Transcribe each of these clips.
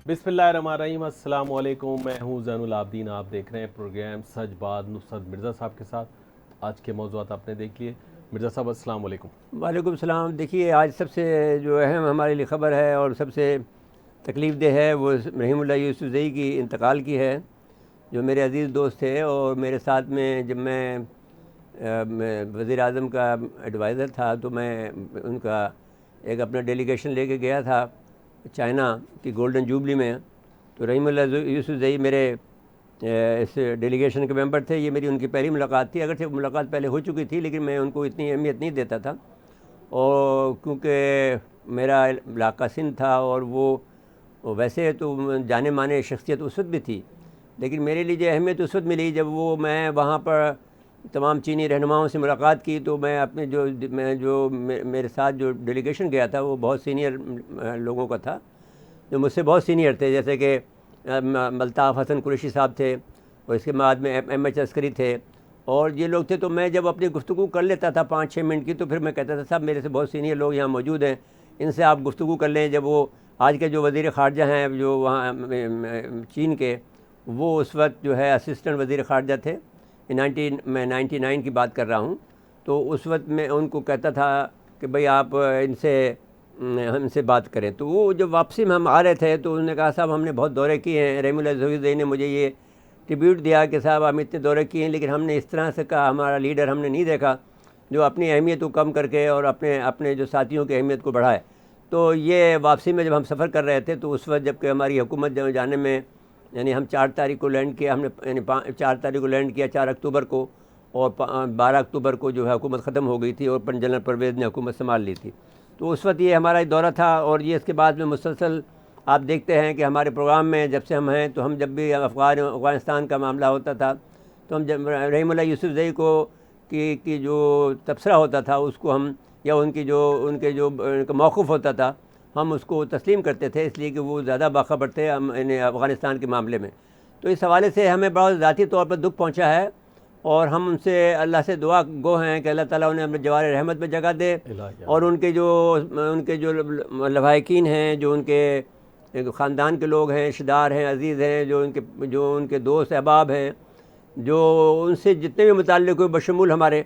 बिस्मिल्लाहिर्रहमानिर्रहीम, अस्सलाम वालेकुम। मैं हूँ ज़ैनुल आबदीन। आप देख रहे हैं प्रोग्राम सच बात नुसरत मिर्ज़ा साहब के साथ। आज के मौज़ूआत आपने देख लिए। मिर्ज़ा साहब अस्सलाम वालेकुम। वालेकुम सलाम। देखिए, आज सबसे जो अहम हमारे लिए ख़बर है और सबसे तकलीफ़ देह है वो रहीमुल्लाह यूसुफ़ज़ई की इंतकाल की है, जो मेरे अज़ीज़ दोस्त थे और मेरे साथ में जब मैं वज़ीर आज़म का एडवाइज़र था तो मैं उनका एक अपना डेलीगेशन लेके गया था चाइना की गोल्डन जुबली में। तो रहीमुल्लाह यूसुफ़ज़ई मेरे इस डेलीगेशन के मेंबर थे। ये मेरी उनकी पहली मुलाकात थी, अगरचे मुलाकात पहले हो चुकी थी लेकिन मैं उनको इतनी अहमियत नहीं देता था, और क्योंकि मेरा इलाका सिंध था और वो वैसे तो जाने माने शख्सियत उस वक्त भी थी, लेकिन मेरे लिए जो अहमियत उस वक्त मिली जब मैं वहाँ पर तमाम चीनी रहनुमाओं से मुलाकात की। तो मैं अपने मेरे साथ जो डेलीगेशन गया था वो बहुत सीनियर लोगों का था, जो मुझसे बहुत सीनियर थे, जैसे कि मल्ताफ़ हसन कुरैशी साहब थे और इसके बाद में एम एच अस्करी थे और ये लोग थे। तो मैं जब अपनी गुफ्तगू कर लेता था 5-6 मिनट की, तो फिर मैं कहता था साहब मेरे से बहुत सीनियर लोग यहाँ मौजूद हैं, इनसे आप गुफ्तगू कर लें। जब वो आज के जो वज़ीर ख़ारजा हैं जो वहाँ चीन के, वो उस वक्त जो है असिस्टेंट वज़ीर ख़ारजा थे। मैं 99 की बात कर रहा हूँ। तो उस वक्त मैं उनको कहता था कि भाई आप हमसे बात करें। तो वो जब वापसी में हम आ रहे थे तो उन्होंने कहा साहब हमने बहुत दौरे किए हैं। रहीमुल्लाह यूसुफ़ज़ई ने मुझे ये ट्रिब्यूट दिया कि साहब हम इतने दौरे किए हैं लेकिन हमने इस तरह से का हमारा लीडर हमने नहीं देखा जो अपनी अहमियत को कम करके और अपने अपने जो साथियों की अहमियत को बढ़ाए। तो ये वापसी में जब हम सफ़र कर रहे थे तो उस वक्त जबकि हमारी हुकूमत जाने में, यानी हम 4 तारीख को लैंड किया, हमने यानी 4 तारीख को लैंड किया, 4 अक्टूबर को, और 12 अक्टूबर को जो है हुकूमत ख़त्म हो गई थी और जनरल परवेज़ ने हुकूमत संभाल ली थी। तो उस वक्त ये हमारा दौरा था और ये इसके बाद में मुसलसल आप देखते हैं कि हमारे प्रोग्राम में जब से हम हैं तो हम जब भी अफ़गानिस्तान का मामला होता था तो हम जब रहीमुल्लाह यूसुफ़ज़ई को की जो तबसरा होता था उसको हम, या उनके जो मौक़िफ़ होता था, हम उसको तस्लीम करते थे, इसलिए कि वो ज़्यादा बाखबर थे हम अफ़गानिस्तान के मामले में। तो इस हवाले से हमें बड़ा ज़ाती तौर पर दुख पहुँचा है और हम उनसे अल्लाह से दुआ गो हैं कि अल्लाह ताला उन्हें अपने जवार रहमत में जगह दे और उनके जो लवाहिकीन हैं, जो उनके ख़ानदान के लोग हैं, रिश्तेदार हैं, अज़ीज़ हैं, जो उनके दोस्त अहबाब हैं, जो उनसे जितने भी मुताल्लिक़ हुए बशमूल हमारे,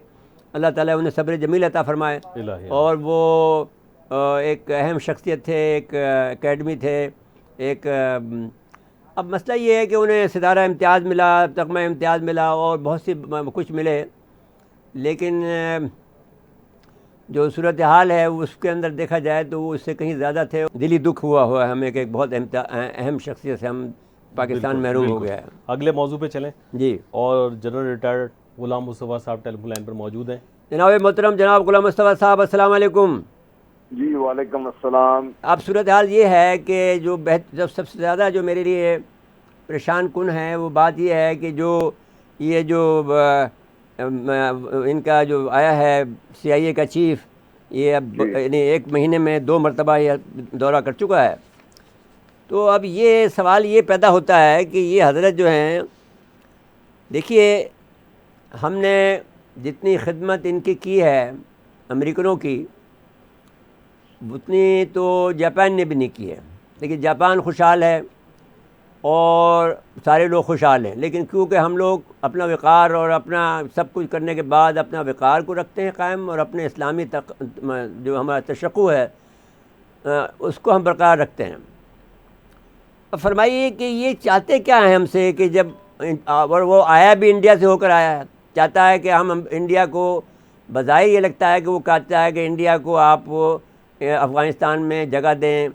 अल्लाह ताला उन्हें सब्र जमील अता फ़रमाए। और वो एक अहम शख्सियत थे, एक एकेडमी थे, एक अब मसला ये है कि उन्हें सितारा इम्तियाज़ मिला, तगमा इम्तियाज़ मिला और बहुत सी कुछ मिले, लेकिन जो सूरत हाल है उसके अंदर देखा जाए तो वो उससे कहीं ज़्यादा थे। दिली दुख हुआ है हमें कि एक बहुत अहम शख्सियत से हम पाकिस्तान महरूम हो गया है। अगले मौजू पे चलें जी, और जनरल रिटायर्ड गुलाम मुस्तफ़ा साहब टेलीफोन लाइन पर मौजूद हैं। जनाब मोहतरम जनाब गुलाम मुस्तफ़ा साहब, अस्सलाम वालेकुम। जी वालेकुम अस्सलाम। अब सूरत हाल ये है कि जब सबसे ज़्यादा जो मेरे लिए परेशान कुन है वो बात यह है कि ये जो इनका जो आया है CIA का चीफ़, ये अब जी यानी 1 महीने में 2 मरतबा ये दौरा कर चुका है। तो अब ये सवाल ये पैदा होता है कि ये हज़रत जो हैं, देखिए हमने जितनी खिदमत इनकी की है अमेरिकनों की, उतनी तो जापान ने भी नहीं की है। लेकिन जापान खुशहाल है और सारे लोग खुशहाल हैं, लेकिन क्योंकि हम लोग अपना वक़ार और अपना सब कुछ करने के बाद अपना वक़ार को रखते हैं कायम और अपने इस्लामी जो हमारा तशक्कुर है उसको हम बरकरार रखते हैं। अब फरमाइए कि ये चाहते क्या हैं हमसे कि जब और वो आया भी इंडिया से होकर आया है, चाहता है कि हम इंडिया को, बज़ाहिर ये लगता है कि वो चाहता है कि इंडिया को आप अफ़गानिस्तान में जगह दें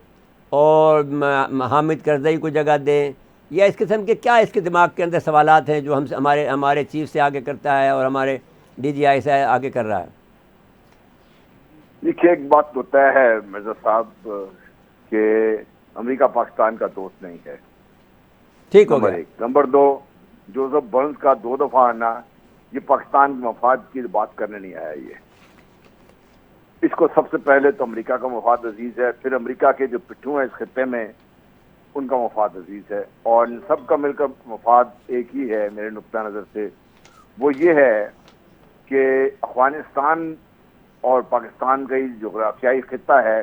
और हामिद करज़ई को जगह दें, या इस किस्म के क्या इसके दिमाग के अंदर सवालात हैं जो हमारे चीफ से आगे करता है और हमारे DGI से आगे कर रहा है। देखिए, एक बात तो तय है मिर्जा साहब कि अमेरिका पाकिस्तान का दोस्त नहीं है। ठीक हो नंबर गया। 1। नंबर 2, जोसेफ बर्न्स का 2 दफा आना, ये पाकिस्तान के मफाद की बात करने नहीं आया। ये इसको सबसे पहले तो अमेरिका का मफाद अजीज है, फिर अमेरिका के जो पिट्ठू हैं इस खत्ते में उनका मफाद अजीज है, और इन सब का मिलकर मफाद एक ही है मेरे नुक्ता नज़र से। वो ये है कि अफगानिस्तान और पाकिस्तान का जोग्राफियाई खिता है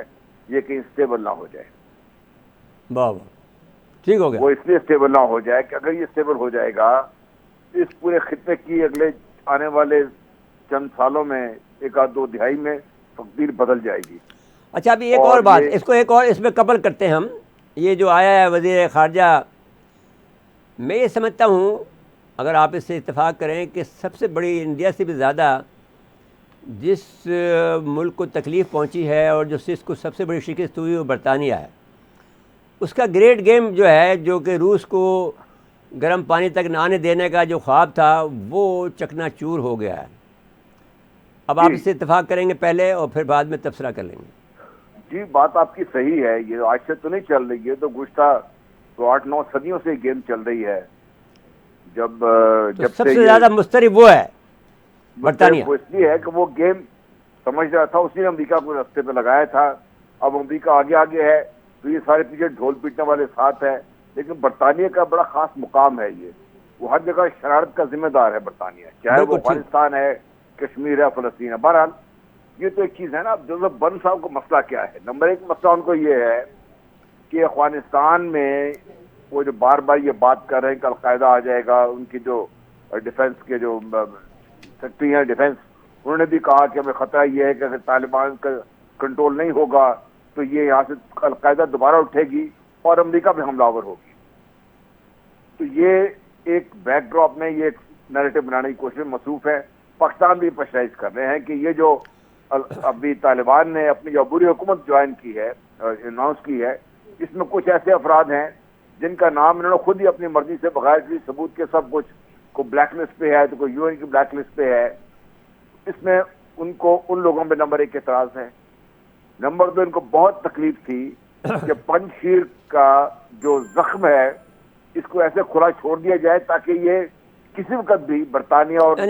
ये कहीं स्टेबल ना हो जाए। वाह वाह। ठीक हो गया। वो इसलिए स्टेबल ना हो जाए कि अगर ये स्टेबल हो जाएगा इस पूरे खित्ते की अगले आने वाले चंद सालों में एक आध 2 दिहाई में तकदीर बदल जाएगी। अच्छा, अभी एक और बात, इसको एक और इसमें कबल करते हैं हम। ये जो आया है वज़ीर ख़ारजा, मैं ये समझता हूँ अगर आप इससे इत्तेफाक करें कि सबसे बड़ी, इंडिया से भी ज़्यादा जिस मुल्क को तकलीफ़ पहुँची है और जिसको सबसे बड़ी शिकस्त हुई वो बरतानिया है। उसका ग्रेट गेम जो है, जो कि रूस को गर्म पानी तक ना आने देने का जो ख्वाब था, वो चकनाचूर हो गया है। अब आप इससे इत्तेफाक करेंगे पहले और फिर बाद में तबसरा कर लेंगे। जी, बात आपकी सही है। ये आज से तो नहीं चल रही है, तो गुज़श्ता तो 8-9 सदियों से गेम चल रही है। जब तो सबसे ज़्यादा मुस्तरिब वो है बरतानिया। वो इसलिए है कि वो गेम समझ रहा था, उसने अमेरिका को रास्ते पे लगाया था। अब अमेरिका आगे आगे है तो ये सारे पीछे ढोल पीटने वाले साथ है, लेकिन बरतानिया का बड़ा खास मुकाम है। ये वो हर जगह शरारत का जिम्मेदार है बरतानिया, चाहे वो अफगानिस्तान है, कश्मीर है, फलस्तीन है। बहरहाल ये तो एक चीज़ है ना। अब जोसेफ बर्न साहब को मसला क्या है? नंबर 1 मसला उनको ये है कि अफगानिस्तान में वो जो बार बार ये बात कर रहे हैं कि अलकायदा आ जाएगा, उनकी जो डिफेंस के जो सेक्रेटरी हैं डिफेंस, उन्होंने भी कहा कि हमें खतरा ये है कि अगर तालिबान का कंट्रोल नहीं होगा तो ये यहाँ से अलकायदा दोबारा उठेगी और अमेरिका भी हमलावर होगी। तो ये एक बैकड्रॉप में ये एक नैरेटिव बनाने की कोशिश में मसरूफ है। पाकिस्तान भी प्रेशराइज कर रहे हैं कि ये जो अभी तालिबान ने अपनी जो अबूरी हुकूमत ज्वाइन की है, अनाउंस की है, इसमें कुछ ऐसे अफराद हैं जिनका नाम इन्होंने खुद ही अपनी मर्जी से बगैर किसी सबूत के सब कुछ, को ब्लैक लिस्ट पे है तो कोई यूएन की ब्लैक लिस्ट पे है। इसमें उनको उन लोगों पे नंबर 1 एतराज है। नंबर 2, इनको बहुत तकलीफ थी कि पंजशीर का जो जख्म है इसको ऐसे खुला छोड़ दिया जाए ताकि ये किसी वक्त भी बरतानिया और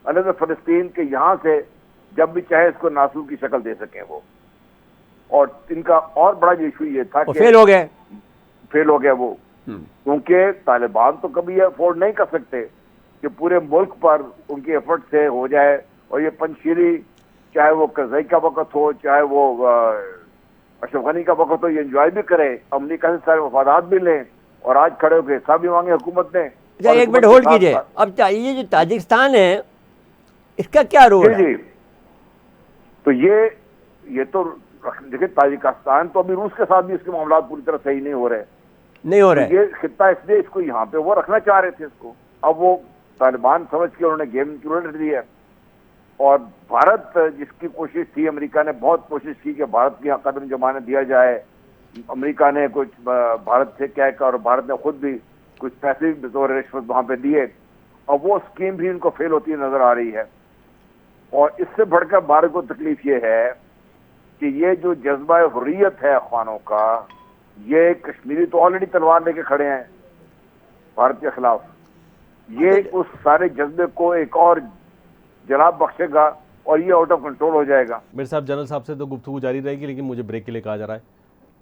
अनदर फलस्तीन के यहाँ से जब भी चाहे इसको नासूर की शक्ल दे सकें वो। और इनका और बड़ा इशू ये था कि फेल हो गया वो, क्योंकि तालिबान तो कभी ये अफोर्ड नहीं कर सकते कि पूरे मुल्क पर उनके एफर्ट से हो जाए। और ये पंजशीरी, चाहे वो करजई का वक्त हो, चाहे वो अशरफ गनी का वक्त हो, ये एंजॉय भी करे, अमेरिका से सारे मफादात भी लें और आज खड़े होकर हिसाब भी मांगे हुकूमत ने। एक मिनट होल्ड कीजिए। अब ये जो ताजिकिस्तान है इसका क्या रोल है? तो ये तो देखिए, ताजिकिस्तान तो अभी रूस के साथ भी इसके मामला पूरी तरह सही नहीं हो रहे। तो ये खित्ता इसलिए इसको यहाँ पे वो रखना चाह रहे थे इसको। अब वो तालिबान समझ के उन्होंने गेम उलट दिया। और भारत, जिसकी कोशिश थी, अमेरिका ने बहुत कोशिश की कि भारत के यहाँ कदम जमाने दिया जाए। अमेरिका ने कुछ भारत से क्या कर, और भारत ने खुद भी कुछ पैसे भी बतौर रिश्वत वहाँ पे दिए, और वो स्कीम भी इनको फेल होती नजर आ रही है। और इससे बढ़कर भारत को तकलीफ ये है कि ये जो जज्बा हुर्रियत है अफगानों का, ये कश्मीरी तो ऑलरेडी तलवार लेके खड़े हैं भारत के खिलाफ। ये उस सारे जज्बे को एक और जलाब बख्शेगा और ये आउट ऑफ कंट्रोल हो जाएगा। मेरे साहब, जनरल साहब से तो गुफ्तगू जारी रहेगी, लेकिन मुझे ब्रेक के लिए कहा जा रहा है।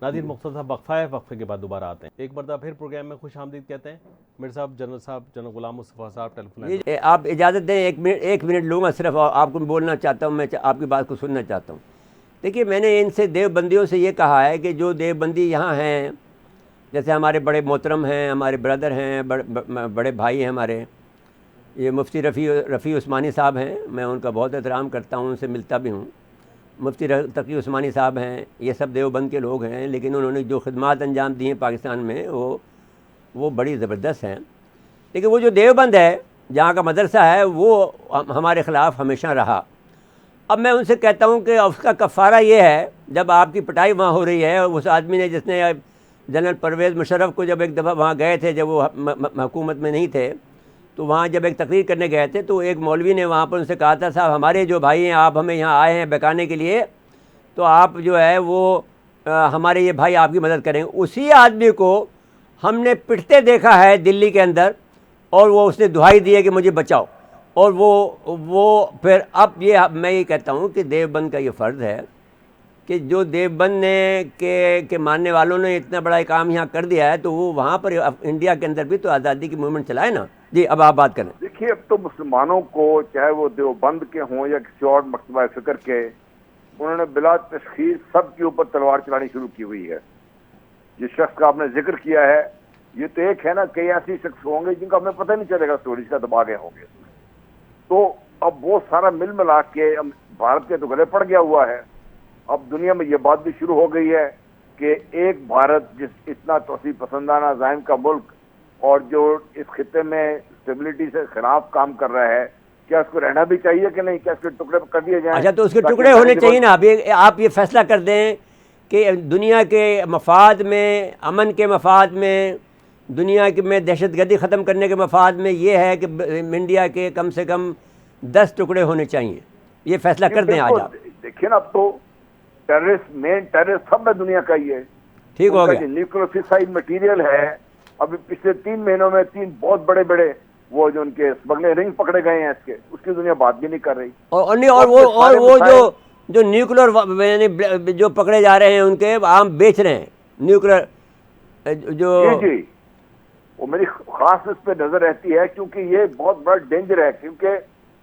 नादिर मुख्तर साहब, वक्फा है, वक्फे के बाद दोबारा आते हैं। एक मरतबा फिर प्रोग्राम में खुश आमदीद कहते हैं। मेरे साहब, जनरल गुलाम मुस्तफ़ा साहब टेलीफोन। आप इजाज़त दें, एक मिनट लूँगा सिर्फ, आपको बोलना चाहता हूँ, मैं आपकी बात को सुनना चाहता हूँ। देखिए, मैंने इनसे देवबंदियों से ये कहा है कि जो देवबंदी यहाँ हैं, जैसे हमारे बड़े मोहतरम हैं, हमारे ब्रदर हैं, बड़े भाई हैं हमारे, ये मुफ्ती रफ़ी उस्मानी साहब हैं, मैं उनका बहुत एहतराम करता हूँ, उनसे मिलता भी हूँ। मुफ्ती तकी उस्मानी साहब हैं, ये सब देवबंद के लोग हैं, लेकिन उन्होंने जो खिदमात अंजाम दी हैं पाकिस्तान में वो बड़ी ज़बरदस्त हैं। लेकिन वो जो देवबंद है, जहाँ का मदरसा है, वो हमारे ख़िलाफ़ हमेशा रहा। अब मैं उनसे कहता हूँ कि उसका कफ़ारा ये है, जब आपकी पिटाई वहाँ हो रही है, उस आदमी ने जिसने जनरल परवेज़ मुशर्रफ को जब एक दफ़ा वहाँ गए थे, जब वो हुकूमत में नहीं थे, तो वहाँ जब एक तकरीर करने गए थे, तो एक मौलवी ने वहाँ पर उनसे कहा था, साहब हमारे जो भाई हैं, आप हमें यहाँ आए हैं बहकाने के लिए, तो आप जो है वो हमारे ये भाई आपकी मदद करेंगे। उसी आदमी को हमने पिटते देखा है दिल्ली के अंदर, और वो उसने दुहाई दी है कि मुझे बचाओ। और वो फिर अब मैं ये कहता हूँ कि देवबंद का ये फ़र्ज़ है कि जो देवबंद ने के मानने वालों ने इतना बड़ा काम यहाँ कर दिया है, तो वो वहाँ पर इंडिया के अंदर भी तो आज़ादी की मूवमेंट चलाए ना। जी, अब आप बात करें। देखिए, अब तो मुसलमानों को, चाहे वो देवबंद के हों या किसी और मकतबा फ़िक्र के, उन्होंने बिला तशखीर सबके ऊपर तलवार चलानी शुरू की हुई है। जिस शख्स का आपने जिक्र किया है, ये तो एक है ना, कई ऐसे शख्स होंगे जिनका हमें पता नहीं चलेगा स्टोरीज का दबा गए होंगे। तो अब वो सारा मिल मिला के भारत के तो गले पड़ गया हुआ है। अब दुनिया में ये बात भी शुरू हो गई है कि एक भारत जिस इतना तोसी पसंदाना ज़ाइम का मुल्क और जो इस खिते में स्टेबिलिटी से खिलाफ काम कर रहा है, क्या उसको रहना भी चाहिए कि नहीं? क्या उसके टुकड़े कर दिए जाएं? अच्छा, तो उसके टुकड़े होने चाहिए ना। आप ये फैसला कर दें कि दुनिया के मफाद में, अमन के मफाद में, दुनिया के में दहशतगर्दी ख़त्म करने के मफाद में ये है कि इंडिया के कम से कम 10 टुकड़े होने चाहिए। ये फैसला कर दें आज आप। देखिए ना, अब तो टेररिस्ट, मेन टेररिस्ट सब में दुनिया का ही है। ठीक हो गया। न्यूक्लियर फिसाइड मटीरियल है, अभी पिछले 3 महीनों में 3 बहुत बड़े बड़े वो जो उनके स्मगलिंग रिंग पकड़े गए हैं, इसके उसकी दुनिया बात भी नहीं कर रही। और वो जो न्यूक्लियर जो पकड़े जा रहे हैं उनके आम बेच रहे हैं न्यूक्लियर जो। जी जी, वो मेरी खास इस पे नजर रहती है क्योंकि ये बहुत बड़ा डेंजर है। क्योंकि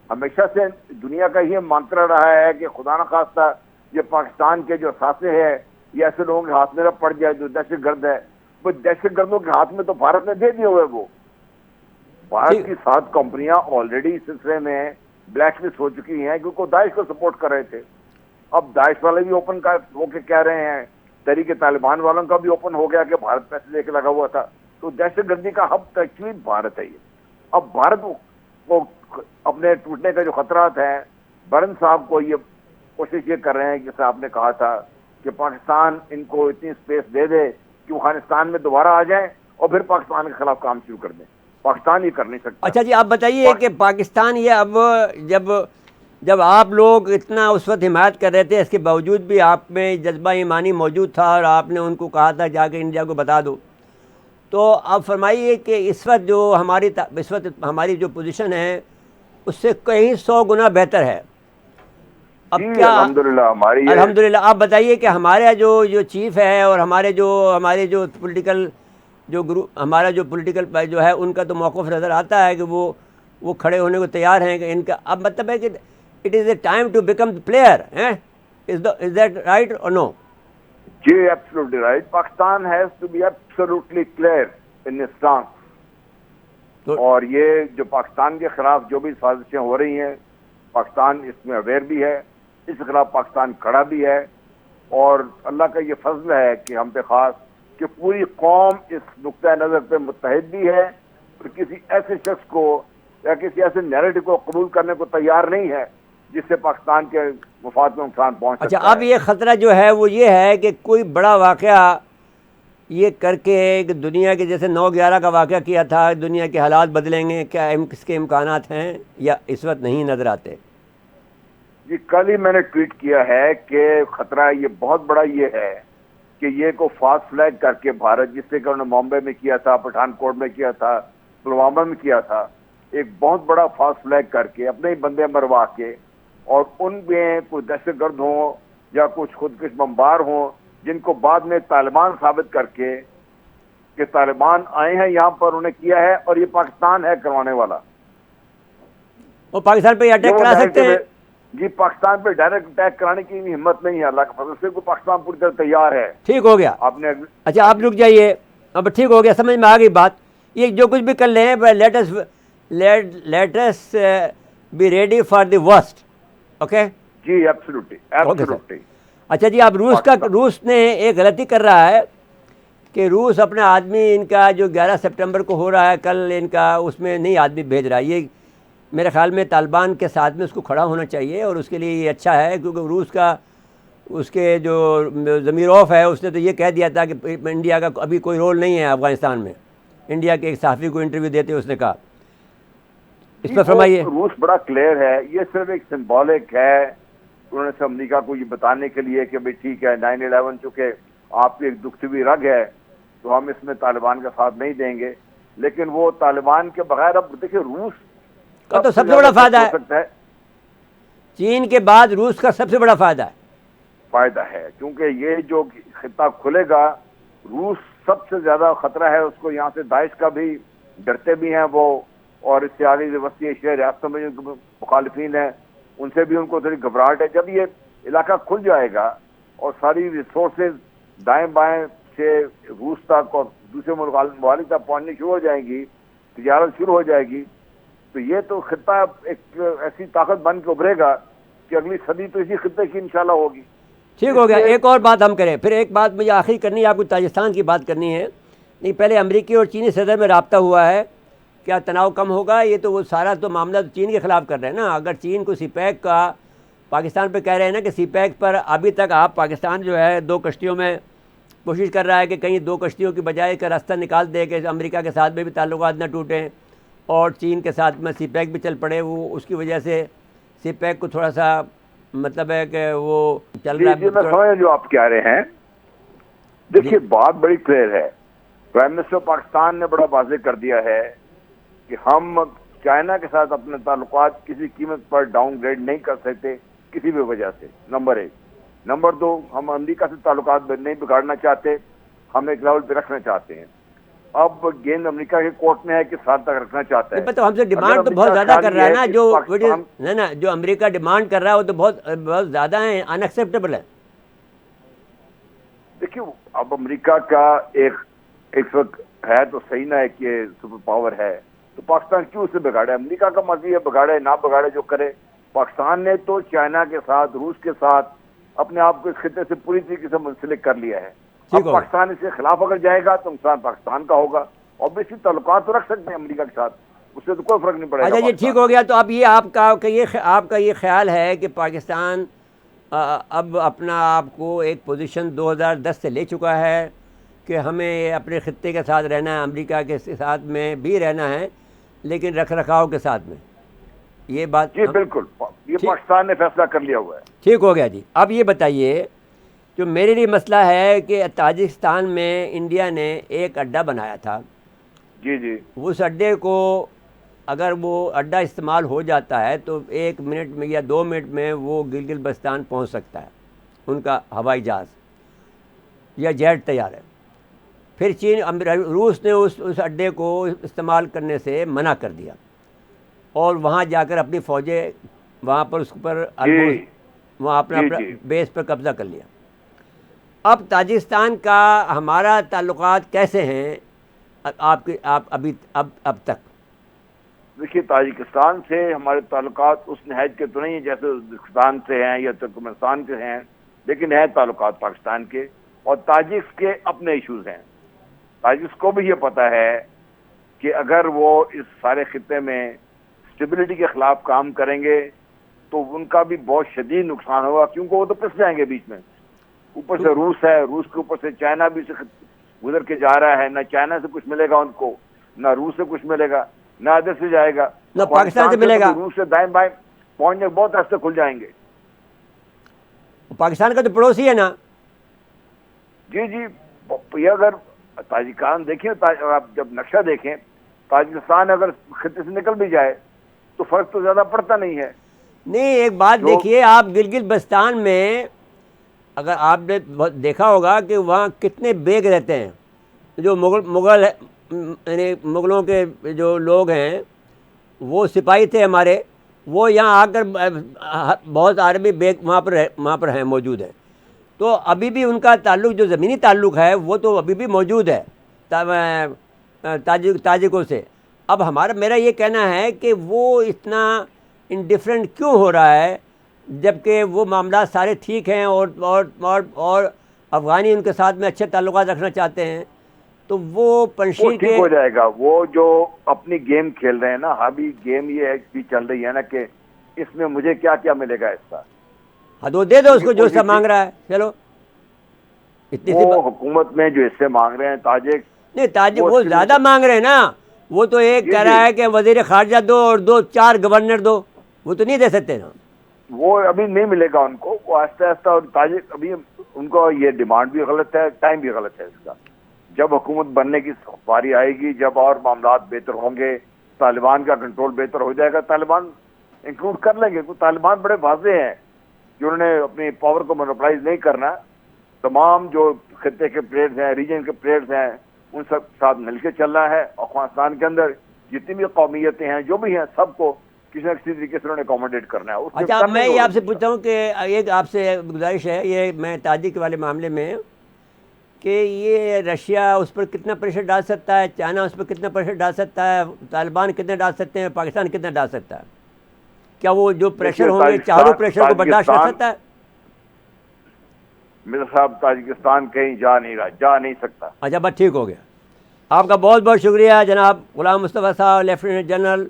हमेशा से दुनिया का ये मंत्र रहा है कि खुदा न खास्ता ये पाकिस्तान के जो साथे हैं ये ऐसे लोगों के हाथ में न पड़ जाए जो दहशतगर्द है। वो दहशतगर्दों के हाथ में तो भारत ने दे दिए हुए। वो भारत की 7 कंपनियां ऑलरेडी इस सिलसिले में ब्लैकलिस्ट हो चुकी हैं क्योंकि दाइश को सपोर्ट कर रहे थे। अब दाइश वाले भी ओपन का होके कह रहे हैं, तहरीक तालिबान वालों का भी ओपन हो गया कि भारत पैसे लेके लगा हुआ था। तो दहशतगर्दी का हब तो एक्चुअली भारत है। ये अब भारत को अपने टूटने का जो खतरात है, बरन साहब को ये कोशिश ये कर रहे हैं, जैसे आपने कहा था कि पाकिस्तान इनको इतनी स्पेस दे दे कि अफगानिस्तान में दोबारा आ जाए और फिर पाकिस्तान के खिलाफ काम शुरू कर दें। पाकिस्तान ये कर नहीं सकता। अच्छा जी, आप बताइए कि पाकिस्तान ये अब जब आप लोग इतना उस वक्त हिमायत कर रहे थे, इसके बावजूद भी आप में जज्बा ईमानी मौजूद था और आपने उनको कहा था जाके इंडिया को बता दो, तो आप फरमाइए कि इस वक्त हमारी जो पोजीशन है उससे कहीं 100 गुना बेहतर है। अब क्या अल्हम्दुलिल्लाह हमारी, अल्हम्दुलिल्लाह। आप बताइए कि हमारे जो चीफ है और हमारे जो पॉलिटिकल जो ग्रुप, हमारा जो पॉलिटिकल जो है, उनका तो मौक़िफ़ नज़र आता है कि वो खड़े होने को तैयार हैं कि इनका अब मतलब है कि it is a time to become the player हैं। इज़ दैट राइट और नो? जी, absolutely right. Pakistan has to be absolutely clear in its stance. और ये जो पाकिस्तान के खिलाफ जो भी साजिशें हो रही हैं, पाकिस्तान इसमें अवेयर भी है, इसके खिलाफ पाकिस्तान खड़ा भी है। और अल्लाह का ये फजल है कि हम पे खास कि पूरी कौम इस नुक्ता नज़र पे मुत्तहिद भी है और किसी ऐसे शख्स को या किसी ऐसे नैरेटिव को कबूल करने को तैयार नहीं है जिससे पाकिस्तान के मफाद में नुकसान पहुंच सकता है। अच्छा, अब ये ख़तरा जो है वो ये है कि कोई बड़ा वाक़या ये करके कि दुनिया के जैसे 9/11 का वाक़या किया था, दुनिया के हालात बदलेंगे, क्या इसके इम्कानात हैं या इस वक्त नहीं नज़र आते? जी, कल ही मैंने ट्वीट किया है कि खतरा ये बहुत बड़ा ये है कि ये को फास्ट फ्लैग करके भारत, जिससे कि उन्होंने बॉम्बे में किया था, पठानकोट में किया था, पुलवामा में किया था, एक बहुत बड़ा फास्ट फ्लैग करके अपने ही बंदे मरवा के और उनमें कुछ दहशतगर्द हों या कुछ खुदकुश बमबार हों जिनको बाद में तालिबान साबित करके कि तालिबान आए हैं यहाँ पर, उन्हें किया है और ये पाकिस्तान है करवाने वाला। वो पाकिस्तान पे अटैक करा सकते हैं जी। पाकिस्तान पे डायरेक्ट अटैक कराने की भी हिम्मत नहीं है, अल्लाह के फजल से पाकिस्तान पूरी तरह तैयार है। ठीक हो गया आपने। अच्छा, आप रुक जाइए, अब ठीक हो गया, समझ में आ गई बात। ये जो कुछ भी कर लें, let us be ready for the worst. Okay जी, एब्सोल्युटली एब्सोल्युटली। अच्छा जी, अब रूस ने एक गलती कर रहा है कि रूस अपने आदमी, इनका जो 11 सितंबर को हो रहा है कल, इनका उसमें नहीं आदमी भेज रहा है। ये मेरे ख्याल में तालिबान के साथ में उसको खड़ा होना चाहिए और उसके लिए ये अच्छा है क्योंकि रूस का उसके जो ज़मीरोफ है उसने तो ये कह दिया था कि इंडिया का अभी कोई रोल नहीं है अफ़गानिस्तान में। इंडिया के एक सहाफ़ी को इंटरव्यू देते उसने कहा, इस पर फरमाइए। रूस बड़ा क्लियर है, ये सिर्फ एक सिंबॉलिक है उन्होंने से अमरीका को ये बताने के लिए कि भाई ठीक है 9/11 चूँकि आपकी एक दुखती रग है तो हम इसमें तालिबान का साथ नहीं देंगे। लेकिन वो तालिबान के बगैर, अब देखिए रूस का तो सबसे बड़ा फायदा है, चीन के बाद रूस का सबसे बड़ा फायदा है क्योंकि ये जो खिता खुलेगा, रूस सबसे ज्यादा खतरा है उसको। यहाँ से दाइश का भी डरते भी हैं वो, और इससे आगे जो वस्ती एशिया रियासतों में जो मुखालिफिन है उनसे भी उनको थोड़ी घबराहट है। जब ये इलाका खुल जाएगा और सारी रिसोर्सेज दाएं बाएं से रूस तक और दूसरे ममालिक तक पहुंचनी शुरू हो जाएंगी, तिजारत शुरू हो जाएगी, तो ये तो खित्ता एक ऐसी ताकत बन के उभरेगा कि अगली सदी तो इसी खित्ते की इंशाल्लाह होगी। ठीक हो गया। एक और बात हम करें, फिर एक बात मुझे आखिरी करनी है, आपको ताजिकिस्तान की बात करनी है। नहीं, पहले अमेरिकी और चीनी सदर में रब्ता हुआ है, क्या तनाव कम होगा? ये तो वो सारा तो मामला तो चीन के ख़िलाफ़ कर रहे हैं ना। अगर चीन को सीपैक का पाकिस्तान पे कह रहे हैं ना कि सीपैक पर अभी तक आप पाकिस्तान जो है 2 कश्तियों में कोशिश कर रहा है कि कहीं 2 कश्तियों की बजाय का रास्ता निकाल दे कि अमेरिका के साथ में भी ताल्लुकात न टूटें और चीन के साथ में सीपैक भी चल पड़े, वो उसकी वजह से सीपैक को थोड़ा सा मतलब है कि वो चल रहा है। मैं समझ जो आप कह रहे हैं। देखिए, बात बड़ी क्लियर है। प्राइम मिनिस्टर पाकिस्तान ने बड़ा वाज़ेह कर दिया है कि हम चाइना के साथ अपने ताल्लुकात किसी कीमत पर डाउनग्रेड नहीं कर सकते किसी भी वजह से, नंबर 1। नंबर 2, हम अमेरिका से ताल्लुकात नहीं बिगाड़ना चाहते, हम एक लेवल पे रखना चाहते हैं। अब गेंद अमेरिका के कोर्ट में है कि साल तक रखना चाहता है। तो हमसे डिमांड तो बहुत ज़्यादा कर रहा है ना, जो ना जो अमेरिका डिमांड कर रहा है वो तो बहुत बहुत ज़्यादा है, अनएक्सेप्टेबल है। देखिए, अब अमेरिका का एक वक्त है तो सही ना है कि सुपर पावर है, तो पाकिस्तान क्यों उसे बिगाड़े? अमेरिका का मर्जी है, बिगाड़े ना बिगाड़े जो करे। पाकिस्तान ने तो चाइना के साथ, रूस के साथ अपने आप को इस खिते से पूरी तरीके से मुंसलिक कर लिया है। अब पाकिस्तान इसके खिलाफ अगर जाएगा तो नुकसान पाकिस्तान का होगा। ऑब्वियसली ताल्लुकात तो रख सकते हैं अमेरिका के साथ, उससे तो कोई फर्क नहीं पड़ेगा। अच्छा, ये ठीक हो गया। तो अब ये आपका ये ख्याल है कि पाकिस्तान अब अपना आप को एक पोजीशन 2010 से ले चुका है कि हमें अपने खित्ते के साथ रहना है, अमेरिका के साथ में भी रहना है, लेकिन रख रखाव के साथ में, ये बात? जी बिल्कुल, ये पाकिस्तान ने फैसला कर लिया हुआ है। ठीक हो गया जी। अब ये बताइए, जो मेरे लिए मसला है कि ताजिकिस्तान में इंडिया ने एक अड्डा बनाया था। जी जी। उस अड्डे को अगर वो अड्डा इस्तेमाल हो जाता है तो 1 मिनट में या 2 मिनट में वो गिलगित बल्तिस्तान पहुंच सकता है, उनका हवाई जहाज़ या जेट तैयार है। फिर रूस ने उस अड्डे को इस्तेमाल करने से मना कर दिया और वहाँ जाकर अपनी फ़ौजें वहाँ पर उस पर वहाँ अपना बेस पर कब्ज़ा कर लिया। अब ताजिकिस्तान का हमारा ताल्लुकात कैसे हैं अब तक? देखिए, ताजिकिस्तान से हमारे ताल्लुकात उस नहज के तो नहीं है जैसे उज़्बेकिस्तान से हैं या तुर्कमेनिस्तान के हैं, लेकिन है ताल्लुकात पाकिस्तान के। और ताजिक्स के अपने इश्यूज हैं। ताजिक्स को भी ये पता है कि अगर वो इस सारे खित्ते में स्टेबिलिटी के खिलाफ काम करेंगे तो उनका भी बहुत शदीद नुकसान होगा, क्योंकि वो तो पिस जाएंगे बीच में। ऊपर से रूस है, रूस के ऊपर से चाइना भी गुजर के जा रहा है। ना चाइना से कुछ मिलेगा उनको, ना रूस से कुछ मिलेगा, ना इधर से जाएगा, ना पाकिस्तान से मिलेगा। रूस से दाएं बाएं पहुंचने बहुत रास्ते खुल जाएंगे। पाकिस्तान का तो पड़ोसी है ना। जी जी। ये अगर ताजिकिस्तान देखें, आप जब नक्शा देखें, ताजिकिस्तान अगर खित्ते से निकल भी जाए तो फर्क तो ज्यादा पड़ता नहीं है। नहीं, एक बात देखिए, आप गिलगित बल्तिस्तान में अगर आपने देखा होगा कि वहाँ कितने बेग रहते हैं। जो मुगल यानी मुगलों के जो लोग हैं, वो सिपाही थे हमारे, वो यहाँ आकर बहुत अरबी बेग वहाँ पर हैं, मौजूद है। तो अभी भी उनका ताल्लुक़ जो ज़मीनी ताल्लुक़ है वो तो अभी भी मौजूद है ताजिकों से। अब मेरा ये कहना है कि वो इतना इंडिफरेंट क्यों हो रहा है, जबकि वो मामला सारे ठीक हैं और अफ़गानी उनके साथ में अच्छे ताल्लुकात रखना चाहते हैं। तो वो पंशीर ठीक हो जाएगा। वो जो अपनी गेम खेल रहे हैं ना, अभी गेम ये भी चल रही है ना कि इसमें मुझे क्या क्या मिलेगा इसका। हाँ, तो दे दो उसको जो सा मांग रहा है। चलो, इतनी वो हुकूमत में जो हिस्से मांग रहे हैं ताजिक वो ज़्यादा मांग रहे हैं ना। वो तो एक कह रहा है कि वज़ीर ख़ारजा दो और 2-4 गवर्नर दो, वो तो नहीं दे सकते ना। वो अभी नहीं मिलेगा उनको, वो आहिस्ता आहिस्ता। और ताजिक अभी उनको ये डिमांड भी गलत है, टाइम भी गलत है इसका। जब हुकूमत बनने की बारी आएगी, जब और मामला बेहतर होंगे, तालिबान का कंट्रोल बेहतर हो जाएगा, तालिबान इंक्लूड कर लेंगे। तो तालिबान बड़े वाज़ेह हैं कि उन्होंने अपनी पावर को मोनोपलाइज नहीं करना। तमाम जो खित्ते के प्लेयर्स हैं, रीजन के प्लेयर्स हैं, उन सब साथ मिलकर चलना है। अफगानिस्तान के अंदर जितनी भी कौमियतें हैं, जो भी हैं, सबको किसी न किसी तरीके से उन्होंने अकोमोडेट करना है। उसके अच्छा, करने मैं दो ये लोगों आपसे को। पूछता हूँ कि एक आपसे गुजारिश है, ये मैं ताजिक वाले मामले में, कि ये रशिया उस पर कितना प्रेशर डाल सकता है, चाइना उस पर कितना प्रेशर डाल सकता है, तालिबान कितना डाल सकते हैं, पाकिस्तान कितना डाल सकता है? क्या वो जो प्रेशर देखिए, होंगे चारों प्रेशर को बर्दाश्त कर ताजिकिस्तान सकता है? मेरे साहब, ताजिकिस्तान कहीं जा नहीं रहा, जा नहीं सकता। अच्छा, बस ठीक हो गया। आपका बहुत बहुत शुक्रिया जनाब गुलाम मुस्तफ़ा साहब, लेफ्टिनेंट जनरल।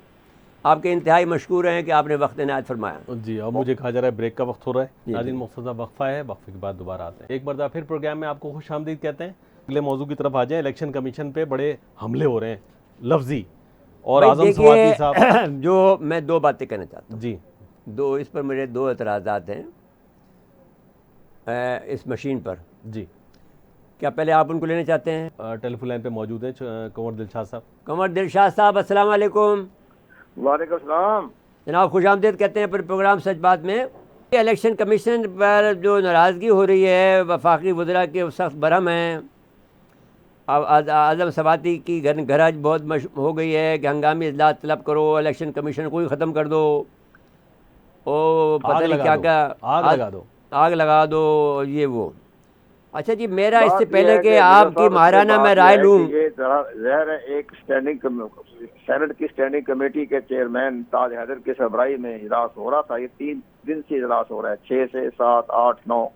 आपके इंतहाई मशकूर हैं कि आपने वक्त इनायत फरमाया। जी, अब मुझे कहा जा रहा है ब्रेक का वक्त हो रहा है। जी, नाज़रीन, मुख्तसर वक्फा है, वक्फे के बाद दोबारा आते हैं। एक बार फिर प्रोग्राम में आपको खुश आमदीद कहते हैं। अगले मौजू की तरफ आ जाए। इलेक्शन कमीशन पे बड़े हमले हो रहे हैं लफ्जी, और भाई आजम सवाती देखिए, साहब जो मैं दो बातें कहना चाहता हूँ। जी दो, इस पर मेरे दो एतराज़ात हैं इस मशीन पर। जी, क्या पहले आप उनको लेना चाहते हैं? टेलीफोन लाइन पे मौजूद हैं कंवर दिलशाद साहब। कंवर दिलशाद साहब, अस्सलाम वालेकुम। वालेकुम सलाम। जनाब खुश आमदीद कहते हैं पर प्रोग्राम सच बात में। इलेक्शन कमीशन पर जो नाराज़गी हो रही है, वफाकी वज़रा के सख्त बरहम हैं। अब आज़म सवाती की गरज बहुत हो गई है कि हंगामी इजलास तलब करो, इलेक्शन कमीशन को ही ख़त्म कर दो, ओ पता नहीं क्या क्या, आग लगा दो, ये वो। अच्छा जी, मेरा इससे पहले कि आपकी महाराना मैं राय लूँ, ये ज़ाहिर है एक सेनेट की स्टैंडिंग कमेटी के चेयरमैन ताज हैदर की सरबराही में इजलास हो रहा था। ये 3 दिन से इजलास हो रहा है, 6 से 7, 8, 9,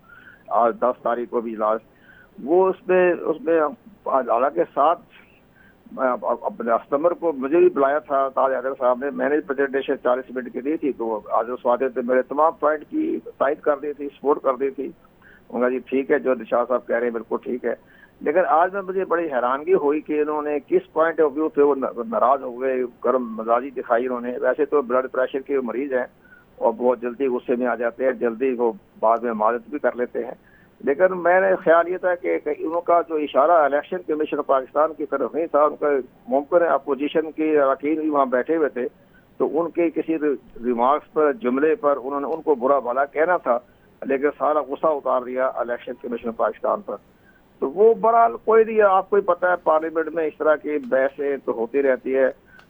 आज 10 तारीख को भी इजलास। वो उसमें हालांकि 7 अपने कस्टमर को मुझे भी बुलाया था ताज हैदर साहब ने। मैंने प्रेजेंटेशन 40 मिनट की दी थी, तो आज उस वादे पे मेरे तमाम पॉइंट की तायद कर दी थी, सपोर्ट कर दी थी। उनका जी ठीक है, जो दिलशाद साहब कह रहे हैं बिल्कुल ठीक है। लेकिन आज में मुझे बड़ी हैरानगी हुई कि इन्होंने किस पॉइंट ऑफ व्यू पे वो नाराज हो गए, गर्म मिजाजी दिखाई उन्होंने। वैसे तो ब्लड प्रेशर के मरीज हैं और बहुत जल्दी गुस्से में आ जाते हैं, जल्दी वो बाद में माजत भी कर लेते हैं। लेकिन मैंने ख्याल ये था कि उनका जो इशारा इलेक्शन कमीशन पाकिस्तान की तरफ नहीं था, उनका मुमकिन है अपोजिशन के अरकान भी वहाँ बैठे हुए थे, तो उनके किसी रिमार्क्स पर, जुमले पर उन्होंने उनको बुरा भला कहना था, लेकिन सारा गुस्सा उतार दिया इलेक्शन कमीशन पाकिस्तान पर। तो वो बहरहाल कोई नहीं, आपको ही पता है पार्लियामेंट में इस तरह की बहसें तो होती रहती है।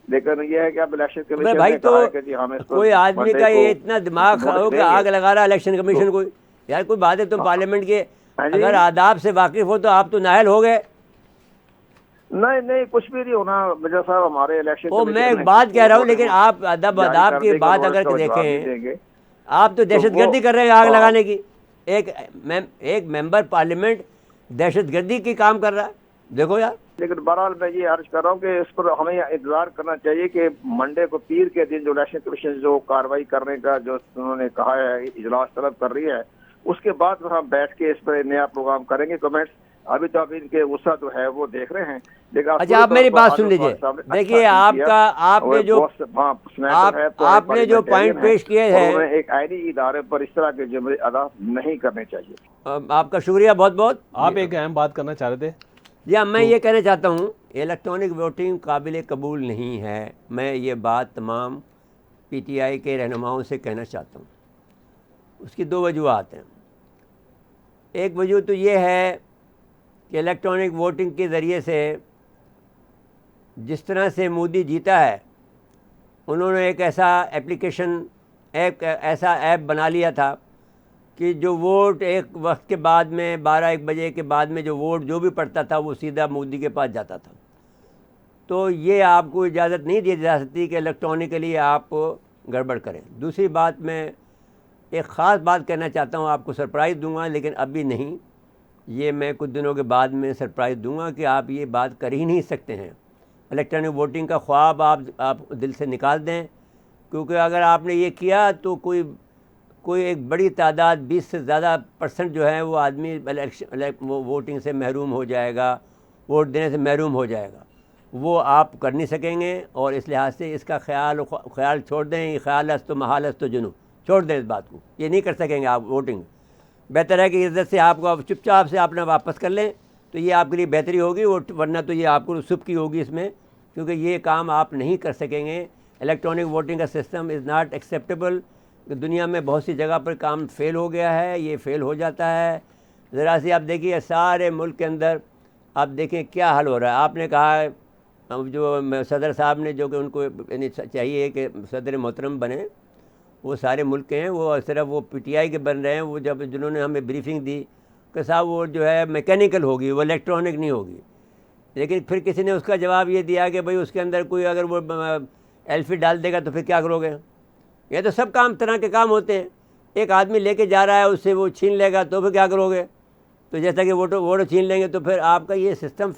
लेकिन यह है कि अब इलेक्शन कमीशन भाई ने तो कहा है कि जी हमें कोई आदमी का ये इतना दिमाग खराब हो कि आग लगा रहा है इलेक्शन कमीशन को। यार कोई बात है, तुम पार्लियामेंट के अगर आदाब से वाकिफ हो तो आप तो नाहल हो गए। नहीं, कुछ भी नहीं होना मिर्जा साहब, हमारे इलेक्शन ओ, मैं एक बात कह रहा हूँ, लेकिन आप अदब आदाब की बात अगर देखें, आप तो दहशतगर्दी कर रहे हैं आग लगाने की। एक मेंबर पार्लियामेंट दहशतगर्दी की काम कर रहा है, देखो यार। लेकिन बहरहाल मैं ये अर्ज कर रहा हूँ कि इस पर हमें इंतजार करना चाहिए कि मंडे को, पीर के दिन, जो इलेक्शन कमीशन जो कार्रवाई करने का जो उन्होंने कहा है, इजलास तलब कर रही है, उसके बाद हम बैठ के इस पर नया प्रोग्राम करेंगे, कमेंट्स। अभी तो अभी इनके गुस्सा जो है वो देख रहे हैं। लेकिन अच्छा, आप मेरी बात सुन लीजिए। देखिए, आपने जो पॉइंट पेश किए हैं, एक आईनी इदारे पर इस तरह के जुमले अदा नहीं करने चाहिए। आपका शुक्रिया बहुत बहुत। आप एक अहम बात करना चाह रहे थे। या मैं ये कहना चाहता हूँ, इलेक्ट्रॉनिक वोटिंग काबिल कबूल नहीं है। मैं ये बात तमाम PTI के रहनुमाओं से कहना चाहता हूँ। उसकी 2 वजूहत हैं। एक वजह तो ये है कि इलेक्ट्रॉनिक वोटिंग के ज़रिए से जिस तरह से मोदी जीता है, उन्होंने एक ऐसा एप्लीकेशन ऐसा ऐप बना लिया था कि जो वोट एक वक्त के बाद में 12-1 बजे के बाद में जो वोट जो भी पड़ता था वो सीधा मोदी के पास जाता था। तो ये आपको इजाज़त नहीं दी जा सकती कि इलेक्ट्रॉनिकली आप गड़बड़ करें। दूसरी बात, मैं एक ख़ास बात कहना चाहता हूँ, आपको सरप्राइज़ दूंगा, लेकिन अभी नहीं, ये मैं कुछ दिनों के बाद में सरप्राइज़ दूंगा कि आप ये बात कर ही नहीं सकते हैं। इलेक्ट्रॉनिक वोटिंग का ख्वाब आप दिल से निकाल दें, क्योंकि अगर आपने ये किया तो कोई एक बड़ी तादाद 20 से ज़्यादा % जो है वो आदमी वो वोटिंग से महरूम हो जाएगा, वोट देने से महरूम हो जाएगा। वो आप कर नहीं सकेंगे, और इस लिहाज से इसका ख्याल छोड़ दें। ख्याल तो महालस तो जुनू, छोड़ दें इस बात को, ये नहीं कर सकेंगे आप वोटिंग। बेहतर है कि इज्जत से आपको चुपचाप से आपने वापस कर लें, तो ये आपके लिए बेहतरी होगी, वरना तो ये आपको सुबकी होगी इसमें, क्योंकि ये काम आप नहीं कर सकेंगे। इलेक्ट्रॉनिक वोटिंग का सिस्टम इज़ नॉट एक्सेप्टेबल। दुनिया में बहुत सी जगह पर काम फ़ेल हो गया है, ये फ़ेल हो जाता है। ज़रा सी आप देखिए, सारे मुल्क के अंदर आप देखें क्या हाल हो रहा है। आपने कहा अब जो सदर साहब ने जो कि उनको यानी चाहिए कि सदर मोहतरम बने, वो सारे मुल्क के हैं, वो सिर्फ वो पीटीआई के बन रहे हैं। वो जब जिन्होंने हमें ब्रीफिंग दी कि साहब वो जो है मैकेनिकल होगी, वो इलेक्ट्रॉनिक नहीं होगी, लेकिन फिर किसी ने उसका जवाब ये दिया कि भाई उसके अंदर कोई अगर वो एल्फी डाल देगा तो फिर क्या करोगे। ये तो सब काम तरह के काम होते हैं। एक आदमी लेके जा रहा है, उससे वो छीन लेगा तो फिर क्या करोगे। तो जैसा कि वोटो छीन लेंगे तो फिर आपका ये सिस्टम,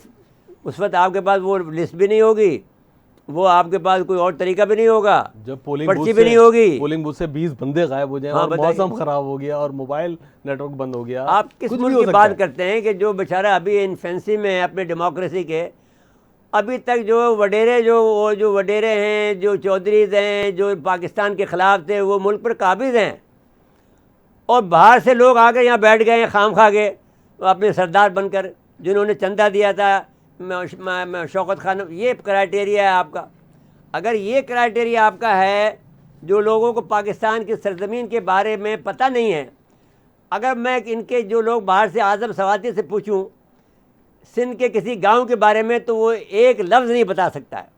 उस वक्त आपके पास वो लिस्ट भी नहीं होगी, वो आपके पास कोई और तरीका भी नहीं होगा, जब पोलिंग पर्ची भी नहीं होगी। पोलिंग बूथ से 20 बंदे गायब हो जाए, हाँ, और मौसम खराब हो गया और मोबाइल नेटवर्क बंद हो गया, आप किस कुछ भी मुल्क हो की सकता बात है। करते हैं कि जो बेचारा अभी इन्फेंसी में है अपने डेमोक्रेसी के, अभी तक जो वडेरे हैं, जो चौधरीज हैं, जो पाकिस्तान के ख़िलाफ़ थे, वो मुल्क पर काबिज हैं, और बाहर से लोग आकर यहाँ बैठ गए हैं खाम खा के अपने सरदार बनकर, जिन्होंने चंदा दिया था शौकत खान। ये क्राइटेरिया है आपका। अगर ये क्राइटेरिया आपका है, जो लोगों को पाकिस्तान की सरजमीन के बारे में पता नहीं है, अगर मैं इनके जो लोग बाहर से आज़म सवाती से पूछूं सिंध के किसी गांव के बारे में, तो वो एक लफ्ज़ नहीं बता सकता है।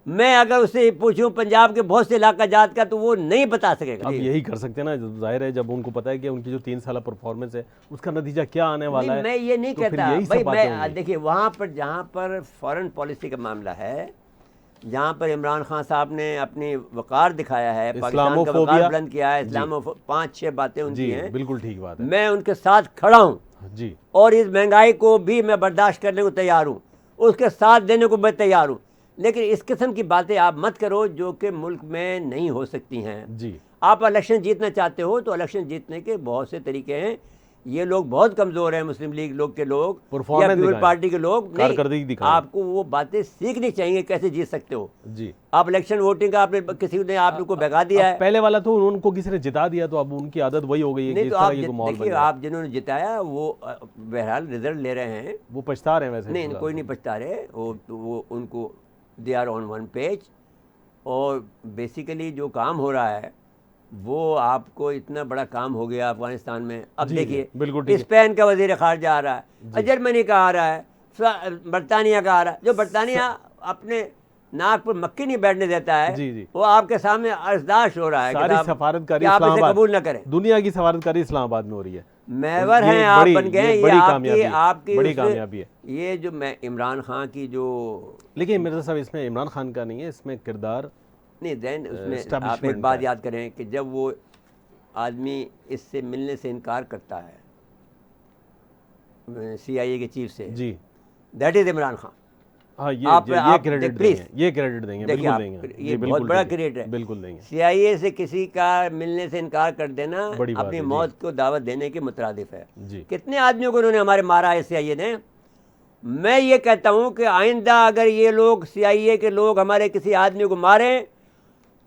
मैं अगर उससे पूछूं पंजाब के बहुत से इलाका जात का, तो वो नहीं बता सकेगा। अब यही कर सकते हैं ना, जाहिर है जब उनको पता है कि उनकी जो 3 साल परफॉर्मेंस है उसका नतीजा क्या आने वाला है। मैं ये नहीं तो फिर कहता यही सब भाई, बातें मैं होंगी। देखिए वहाँ पर जहाँ पर फॉरेन पॉलिसी का मामला है, जहाँ पर इमरान खान साहब ने अपनी वक़ार दिखाया है, पाकिस्तान का इस्लामोफोबिया, वक़ार बुलंद किया है, इस्लामो 5-6 बातें उनकी जी हैं, बिल्कुल ठीक बात है मैं उनके साथ खड़ा हूँ, जी। और इस महंगाई को भी मैं बर्दाश्त करने को तैयार हूँ, उसके साथ देने को मैं तैयार हूँ। लेकिन इस किस्म की बातें आप मत करो जो कि मुल्क में नहीं हो सकती हैं। जी आप इलेक्शन जीतना चाहते हो तो इलेक्शन जीतने के बहुत से तरीके हैं। ये लोग बहुत कमज़ोर हैं, मुस्लिम लीग लोग के लोग या परफॉर्मेंस पीपल दिखाएं, पार्टी के लोग कारकर्दगी नहीं। दिखाएं। आपको वो बातें सीखनी चाहिए कैसे जीत सकते हो। जी। आप इलेक्शन वोटिंग का आपने किसी ने आप लोग को भगा दिया है। पहले वाला तो उनको किसी ने जिता दिया, तो अब उनकी आदत वही हो गई है कि नहीं इस तो तरह आप की माहौल बन देखिए, जाए। आप जिन्होंने जिताया वो बहरहाल रिजल्ट ले रहे हैं। वो पछता रहे हैं वैसे नहीं फिलहाल। कोई नहीं पछता रहे, वो उनको they are on one page. और बेसिकली जो काम हो रहा है वो आपको इतना बड़ा काम हो गया अफगानिस्तान में। अब जी, देखिए बिल्कुल ठीक है। स्पेन का वजीर खारजा आ रहा है, जर्मनी का आ रहा है, बरतानिया का आ रहा है। जो बरतानिया अपने नाक पर मक्खी नहीं बैठने देता है, जी, जी। वो आपके सामने अर्जदाश हो रहा है सारी कि आप सफारतकारी आप इसे इस्लामाबाद, कबूल न करें। दुनिया की सफारतकारी इस्लामाबाद में हो रही है। महवर ये हैं आप बड़ी- बन गए। ये ये बड़ी आपकी कामयाबी है, आपकी बड़ी उस- कामयाबी है। ये जो मैं इमरान खान की जो लेकिन मिर्जा साहब इसमें इमरान खान का नहीं है, इसमें किरदार नहीं देन उसमें आप establishment एक बात है। याद करें कि जब वो आदमी इससे मिलने से इनकार करता है CIA के चीफ से, जी दैट इज़ इमरान खान। हाँ, ये आप क्रेडिट प्लीज देंगे, ये क्रेडिट देंगे, देखिए बिल्कुल आप, देंगे। ये जी, बहुत बिल्कुल बड़ा देंगे, क्रेडिट है। बिल्कुल देंगे। CIA से किसी का मिलने से इनकार कर देना बड़ी बात अपनी है, जी। मौत को दावत देने के मुतरादिफ है। जी कितने आदमियों को उन्होंने हमारे मारा है CIA ने। मैं ये कहता हूँ कि आइंदा अगर ये लोग CIA के लोग हमारे किसी आदमी को मारें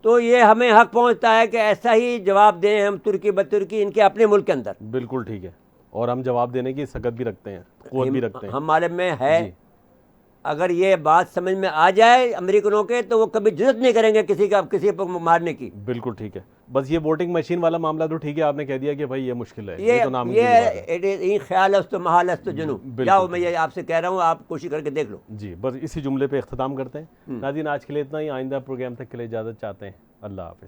तो ये हमें हक पहुँचता है कि ऐसा ही जवाब दें हम तुर्की बतुर्की इनके अपने मुल्क के अंदर। बिल्कुल ठीक है, और हम जवाब देने की सकत भी रखते हैं, कुव्वत भी रखते हैं। हमारे में है। जी। अगर ये बात समझ में आ जाए अमेरिकनों के, तो वो कभी जरूरत नहीं करेंगे किसी पर मारने की। बिल्कुल ठीक है। बस ये वोटिंग मशीन वाला मामला तो ठीक है, आपने कह दिया कि भाई ये मुश्किल है, ये तो नामुमकिन बात है। ये ख्याल है तो महाल है तो जुनू। बिल्कुल जाओ, मैं ये आपसे कह रहा हूँ, आप कोशिश करके देख लो। जी, बस इसी जुमले पे इख्तिताम करते हैं। नाज़रीन, आज के लिए इतना ही। आइंदा प्रोग्राम तक के लिए इजाज़त चाहते हैं। अल्लाह हाफ़िज़।